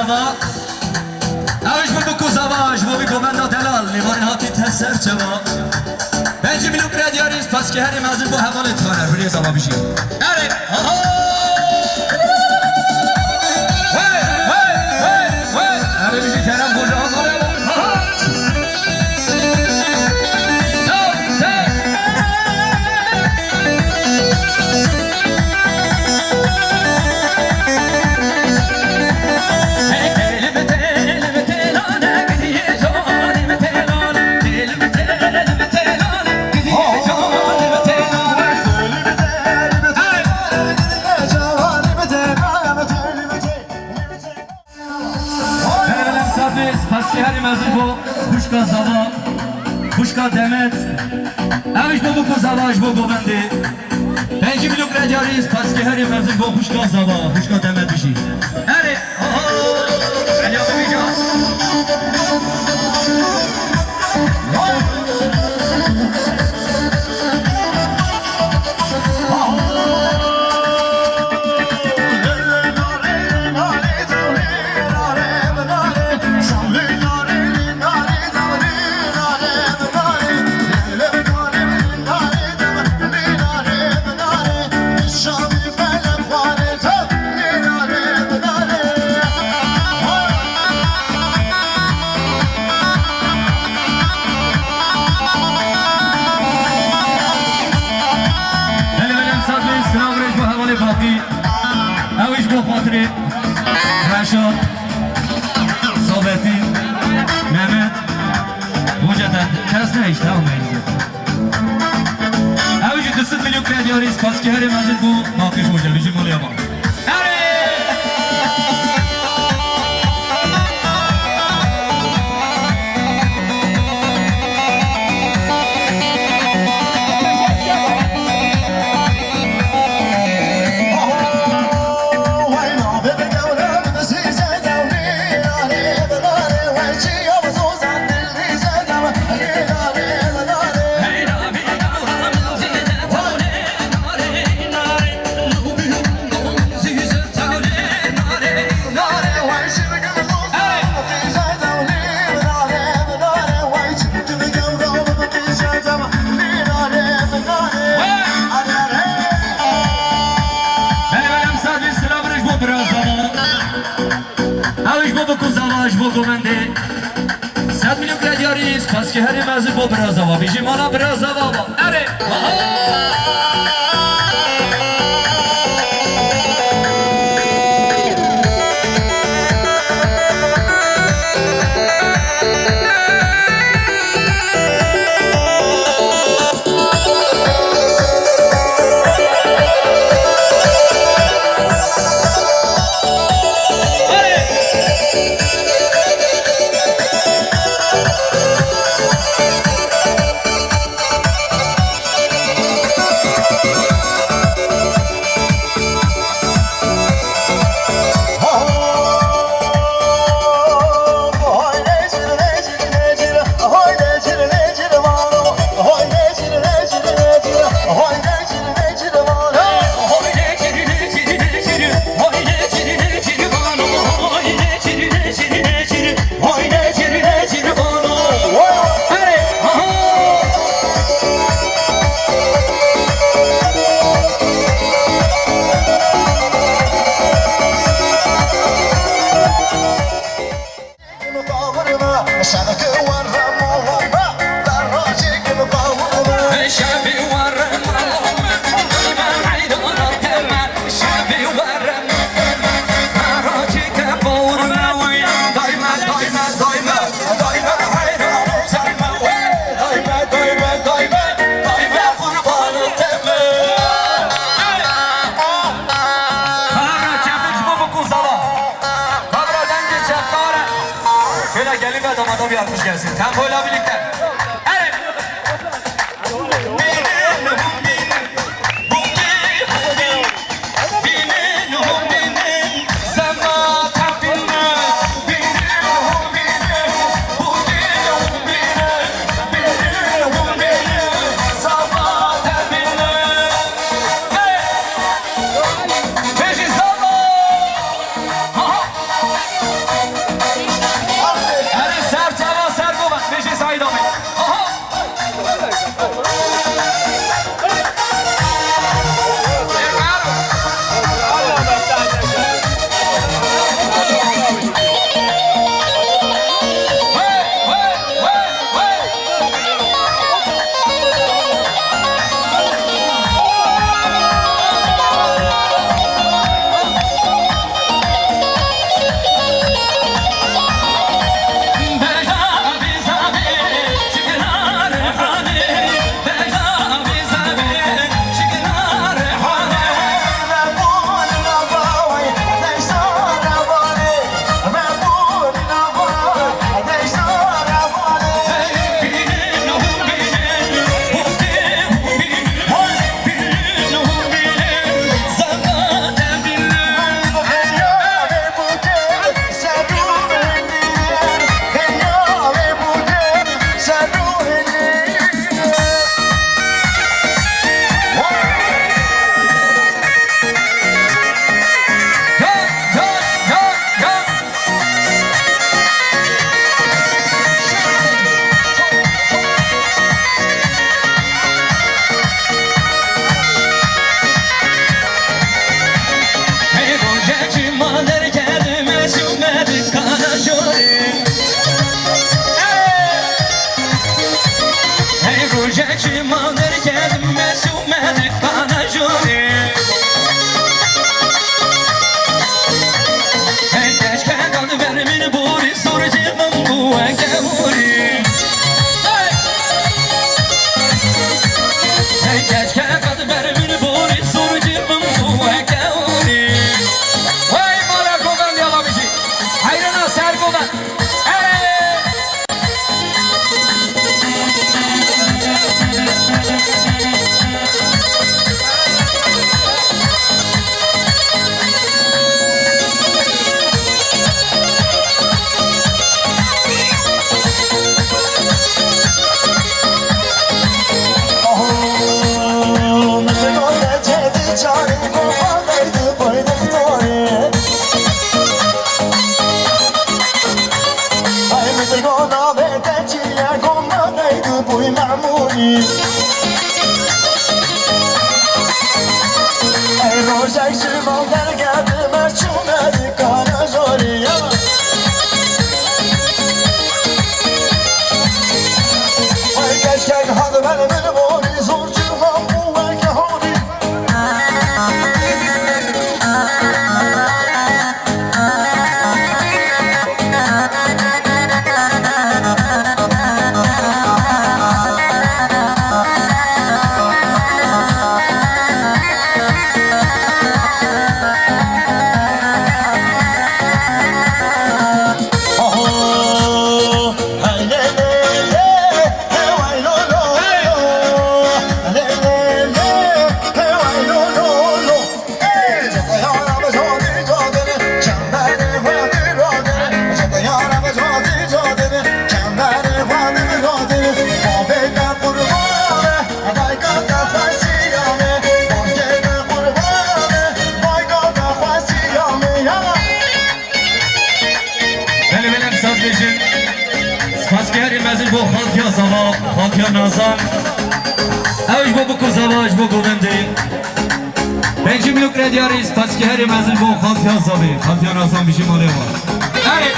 زوا اوش بو زواج بو بی کومندا دلال لیوان هاتی تسر چوا بنجی بلوک رادیاریست پس که هری مازن بو حواله تانه بلی زوا بشی اره اره بشی کرم بوده آقاره Kuşka zava, kuşka demet Eviş bu zavaş bu govendi Benci biluk redyariz Paski heri mevzin bu kuşka zava Kuşka demet bir şey Heri Gel yapamayacağız Raşat, Sovyeti, Mehmet, Hoca'dan ters ne işte almayız. Avcı dısıt milyon krediyoruz, paski her emazın bu nakış hoca, bizim oluyor bak. Sen milyon krediyoruz, paski her emazı bu biraz hava, bizim ona biraz hava var. Evet. Gelin ve damada bir alkış gelsin. Tempoyla birlikte. Evet. vermini buri soracağım bu ekeburi Geç kadı vermini buri soracağım bu ekeburi Vay malak odan yala bir şey Hayrına serk odan Bu Fatya Zava, Fatya Nazam Evj bu buku Zava, evj bu Govendi Benci Mülük Redyariz, Paski Heri Mezil bu Fatya Zavi Fatya Nazam bizim oraya var Evet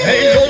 Hey,